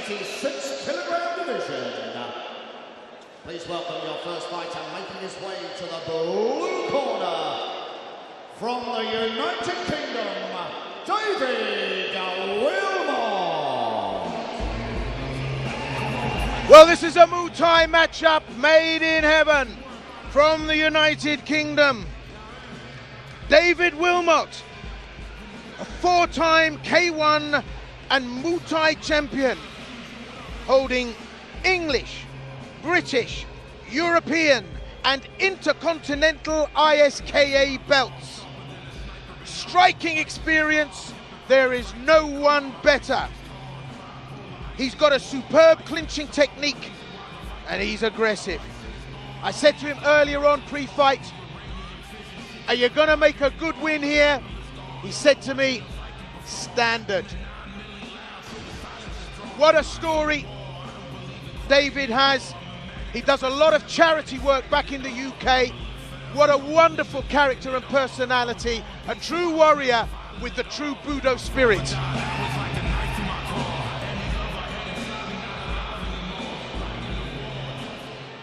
86-kilogram division. Please welcome your first fighter, making his way to the blue corner, from the United Kingdom, David Willmott. Well, this is a Muay matchup made in heaven. From the United Kingdom, David Willmott, a four-time K1 and Muay champion, holding English, British, European and Intercontinental ISKA belts. Striking experience, there is no one better. He's got a superb clinching technique and he's aggressive. I said to him earlier on pre-fight, are you going to make a good win here? He said to me, standard. What a story David has. He does a lot of charity work back in the UK. What a wonderful character and personality. A true warrior with the true Budo spirit.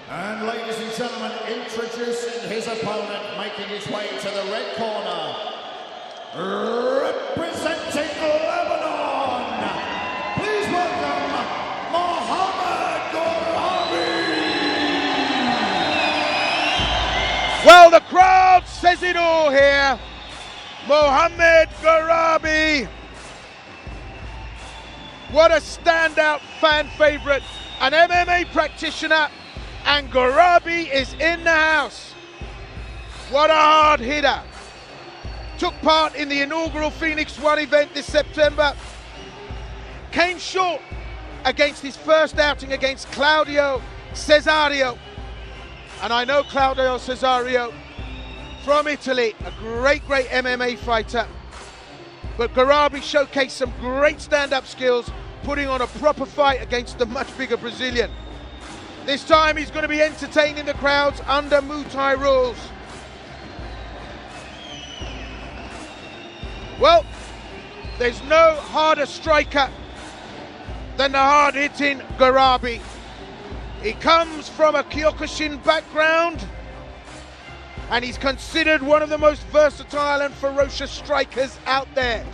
And ladies and gentlemen, introducing his opponent, making his way to the red corner, representing Lebanon, please welcome Mohamad Ghorabi. Well, the crowd says it all here. Mohamad Ghorabi. What a standout fan favorite, an MMA practitioner. And Ghorabi is in the house. What a hard hitter. Took part in the inaugural Phoenix 1 event this September. Came short against his first outing against Claudio Cesario. And I know Claudio Cesario from Italy, a great MMA fighter. But Ghorabi showcased some great stand-up skills, putting on a proper fight against the much bigger Brazilian. This time he's going to be entertaining the crowds under Muay rules. Well, there's no harder striker than the hard-hitting Ghorabi. He comes from a Kyokushin background and he's considered one of the most versatile and ferocious strikers out there.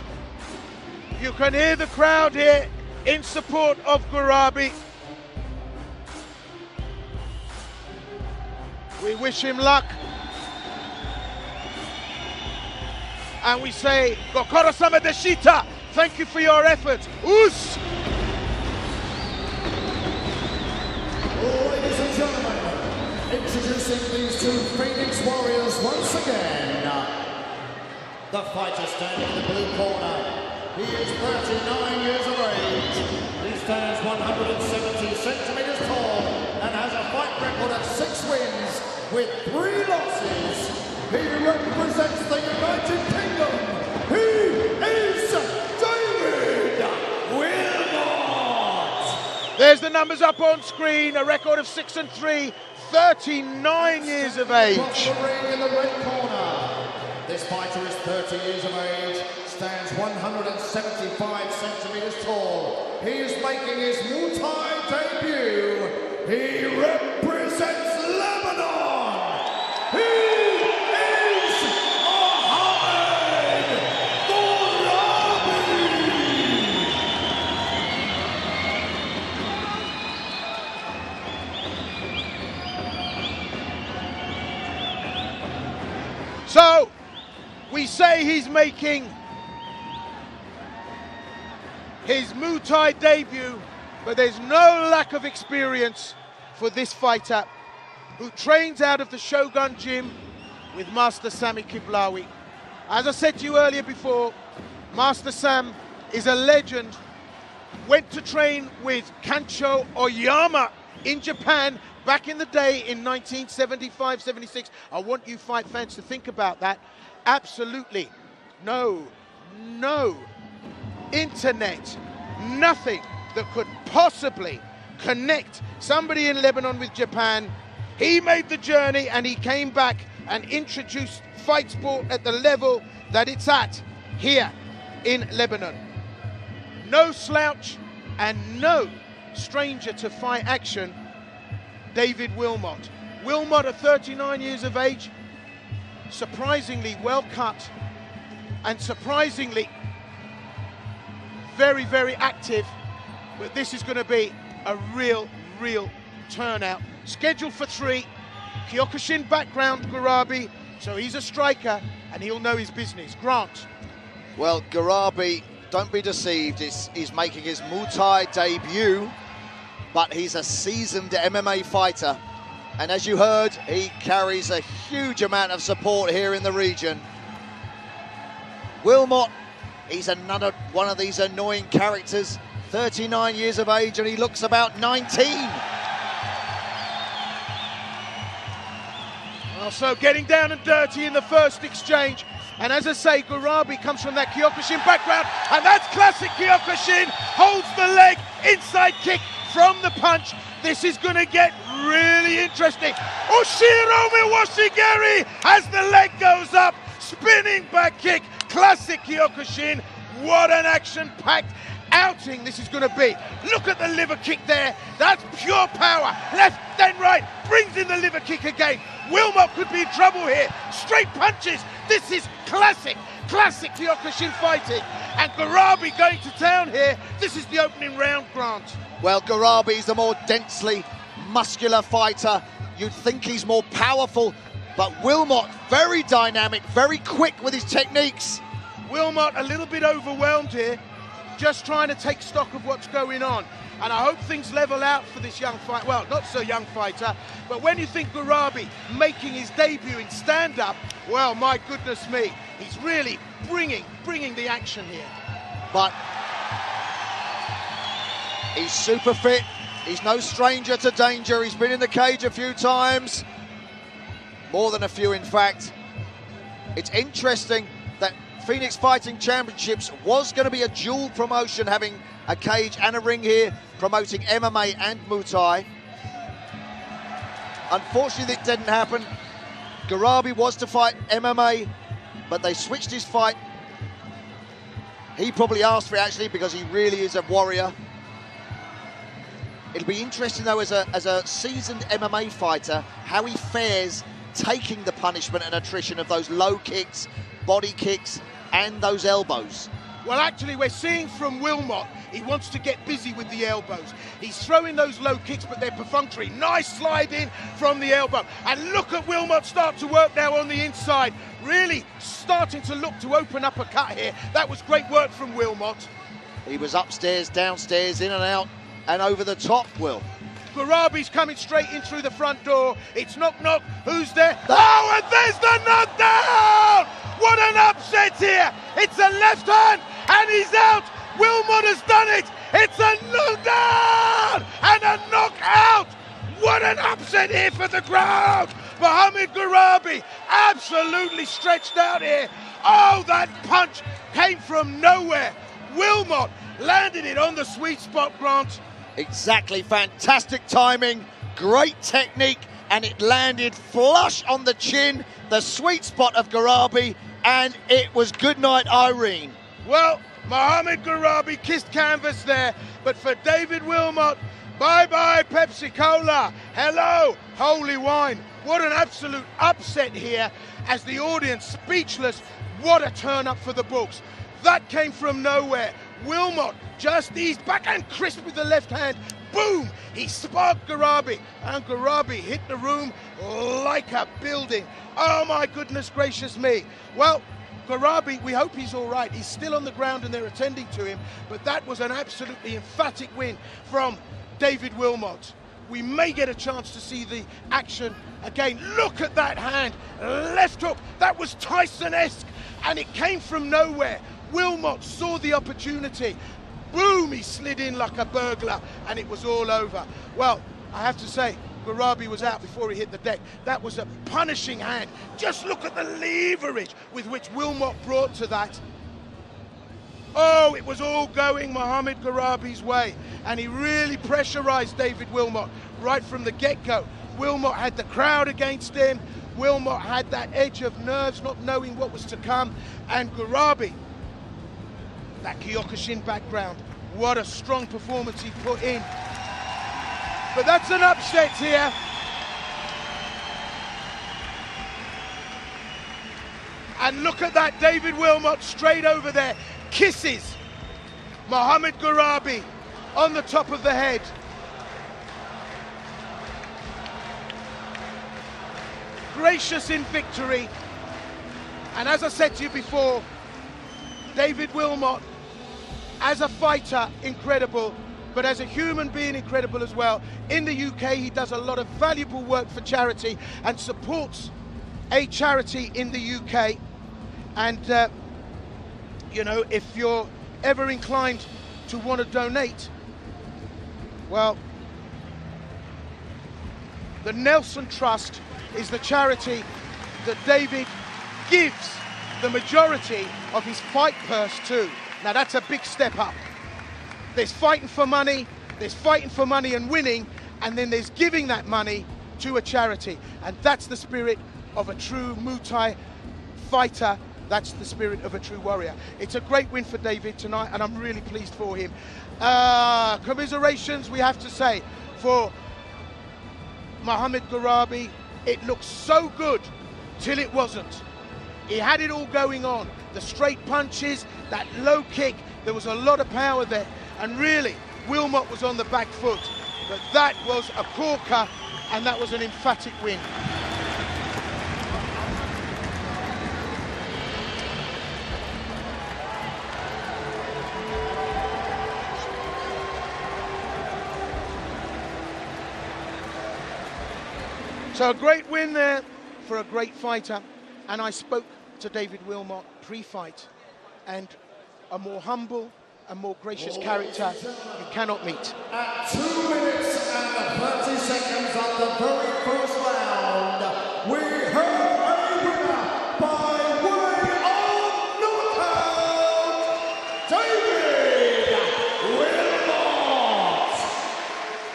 You can hear the crowd here in support of Ghorabi. We wish him luck. And we say, Gokoro sama deshita. Thank you for your effort. Us! Ladies and gentlemen, introducing these two Phoenix Warriors once again. The fighter standing in the blue corner. He is 39 years of age. He stands 170 centimeters tall and has a fight record of 6 wins with 3 losses. He represents the United Kingdom. He is David Willmott. There's the numbers up on screen. A record of 6-3, 39 years of age. Across the ring in the red corner. This fighter is 30 years of age, stands 175 centimeters tall. He is making his Muay debut. He represents Lebanon. He is Mohamad Ghorabi. So, we say he's making his Muay debut, but there's no lack of experience for this fighter, who trains out of the Shogun Gym with Master Sami Kiblawi. As I said to you earlier before, Master Sam is a legend. Went to train with Kancho Oyama in Japan back in the day in 1975-76. I want you fight fans to think about that. Absolutely no internet, nothing that could possibly connect somebody in Lebanon with Japan. He made the journey and he came back and introduced fight sport at the level that it's at here in Lebanon. No slouch and no stranger to fight action, David Willmott. Willmott at 39 years of age, surprisingly well cut and surprisingly very, very active, but this is going to be a real turnout. Scheduled for 3, Kyokushin background, Ghorabi, so he's a striker and he'll know his business. Grant. Well, Ghorabi, don't be deceived, he's making his Muay Thai debut, but he's a seasoned MMA fighter. And as you heard, he carries a huge amount of support here in the region. Willmott, he's another one of these annoying characters, 39 years of age, and he looks about 19. Well, so getting down and dirty in the first exchange. And as I say, Ghorabi comes from that Kyokushin background, and that's classic Kyokushin. Holds the leg, inside kick from the punch. This is going to get really interesting. Oshiro Miwashigeri as the leg goes up, spinning back kick. Classic Kyokushin. What an action-packed outing this is going to be. Look at the liver kick there. That's pure power. Left, then right. Brings in the liver kick again. Willmott could be in trouble here. Straight punches. This is classic Kyokushin fighting. And Ghorabi going to town here. This is the opening round, Grant. Well, Ghorabi's the more densely muscular fighter. You'd think he's more powerful, but Willmott, very dynamic, very quick with his techniques. Willmott a little bit overwhelmed here, just trying to take stock of what's going on. And I hope things level out for this young fighter. Well, not so young fighter, but when you think Ghorabi making his debut in stand-up, well, my goodness me, he's really bringing the action here. But he's super fit. He's no stranger to danger. He's been in the cage a few times. More than a few, in fact. It's interesting that Phoenix Fighting Championships was going to be a dual promotion, having a cage and a ring here, promoting MMA and Muay Thai. Unfortunately, it didn't happen. Ghorabi was to fight MMA, but they switched his fight. He probably asked for it, actually, because he really is a warrior. It'll be interesting, though, as a seasoned MMA fighter, how he fares taking the punishment and attrition of those low kicks, body kicks, and those elbows. Well, actually, we're seeing from Willmott, he wants to get busy with the elbows. He's throwing those low kicks, but they're perfunctory. Nice slide in from the elbow. And look at Willmott start to work now on the inside. Really starting to look to open up a cut here. That was great work from Willmott. He was upstairs, downstairs, in and out, and over the top, Will. Ghorabi's coming straight in through the front door. It's knock-knock. Who's there? Oh, and there's the knockdown! What an upset here! It's a left hand, and he's out! Willmott has done it! It's a knockdown and a knockout! What an upset here for the crowd! Mohamad Ghorabi absolutely stretched out here. Oh, that punch came from nowhere. Willmott landed it on the sweet spot, Grant. Exactly, fantastic timing, great technique, and it landed flush on the chin, the sweet spot of Ghorabi, and it was good night, Irene. Well, Mohamad Ghorabi kissed canvas there, but for David Willmott, bye-bye Pepsi Cola, hello holy wine. What an absolute upset here, as the audience speechless. What a turn up for the books. That came from nowhere. Willmott just eased back and crisp with the left hand. Boom! He sparked Ghorabi, and Ghorabi hit the room like a building. Oh my goodness gracious me. Well, Ghorabi, we hope he's all right. He's still on the ground and they're attending to him, but that was an absolutely emphatic win from David Willmott. We may get a chance to see the action again. Look at that hand, left hook. That was Tyson-esque, and it came from nowhere. Willmott saw the opportunity. Boom, he slid in like a burglar, and it was all over. Well, I have to say, Ghorabi was out before he hit the deck. That was a punishing hand. Just look at the leverage with which Willmott brought to that. Oh, it was all going Mohamad Ghorabi's way, and he really pressurized David Willmott right from the get-go. Willmott had the crowd against him. Willmott had that edge of nerves, not knowing what was to come, and Ghorabi, that Kyokushin background, what a strong performance he put in. but that's an upset here. And look at that, David Willmott straight over there, kisses Mohamad Ghorabi on the top of the head. Gracious in victory. And as I said to you before, David Willmott, as a fighter, incredible, but as a human being, incredible as well. In the UK, he does a lot of valuable work for charity and supports a charity in the UK. And, you know, if you're ever inclined to want to donate, well, the Nelson Trust is the charity that David gives the majority of his fight purse to. Now that's a big step up. There's fighting for money and winning, and then there's giving that money to a charity. And that's the spirit of a true Muay Thai fighter. That's the spirit of a true warrior. It's a great win for David tonight, and I'm really pleased for him. Commiserations, we have to say, for Mohamad Ghorabi. It looked so good till it wasn't. He had it all going on. The straight punches, that low kick, there was a lot of power there. And really, Willmott was on the back foot. But that was a corker, and that was an emphatic win. So a great win there for a great fighter. And I spoke to David Willmott pre-fight, and a more humble and more gracious character you cannot meet. At 2 minutes and 30 seconds of the very first round, we have a winner by way of knockout, David Willmott.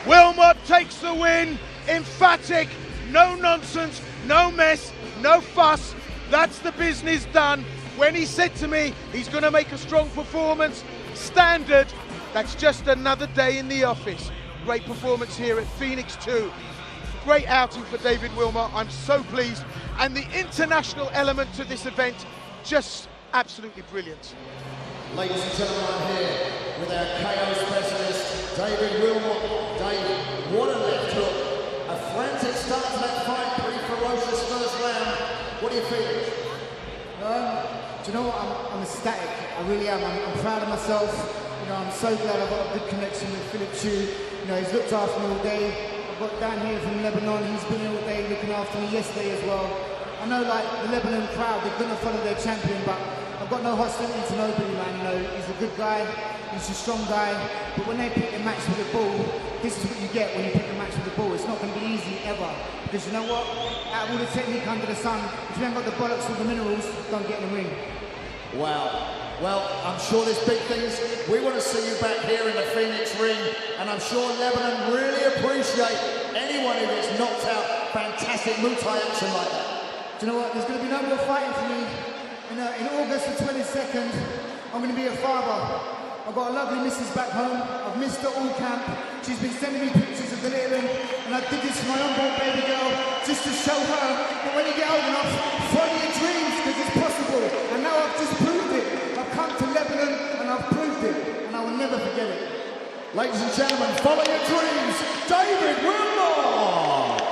Willmott takes the win, emphatic, no nonsense, no mess, no fuss. That's the business done. When he said to me he's going to make a strong performance, standard, that's just another day in the office. Great performance here at Phoenix 2. Great outing for David Willmott. I'm so pleased. And the international element to this event, just absolutely brilliant. Ladies and gentlemen, I'm here with our KO specialist, David Willmott. Dave, what a left hook. A frantic start to that fight, pretty ferocious first round. What do you feel? Do you know what? I'm ecstatic. I really am. I'm proud of myself. You know, I'm so glad I've got a good connection with Philip Chu. You know, he's looked after me all day. I've got Dan here from Lebanon. He's been here all day looking after me yesterday as well. I know, like, the Lebanon crowd, they're going to follow their champion, but I've got no hostility to nobody, man. You know, he's a good guy. He's a strong guy. But when they pick a match with the bull, this is what you get when you pick a match with the bull. It's not going to be easy, ever. Because you know what? Out of all the technique under the sun, if you haven't got the bollocks or the minerals, don't get in the ring. Wow. Well, I'm sure there's big things. We want to see you back here in the Phoenix ring, and I'm sure Lebanon really appreciate anyone who gets knocked out. Fantastic Muay Thai action like that. Do you know what? There's going to be no more fighting for me. In August the 22nd, I'm going to be a father. I've got a lovely missus back home. I've missed her all camp. She's been sending me pictures of the little one, and I did this for my unborn baby girl just to show her that when you get old enough, follow your dreams, because it's possible. And now I've just proved it. I've come to Lebanon and I've proved it, and I will never forget it. Ladies and gentlemen, follow your dreams, David Willmott.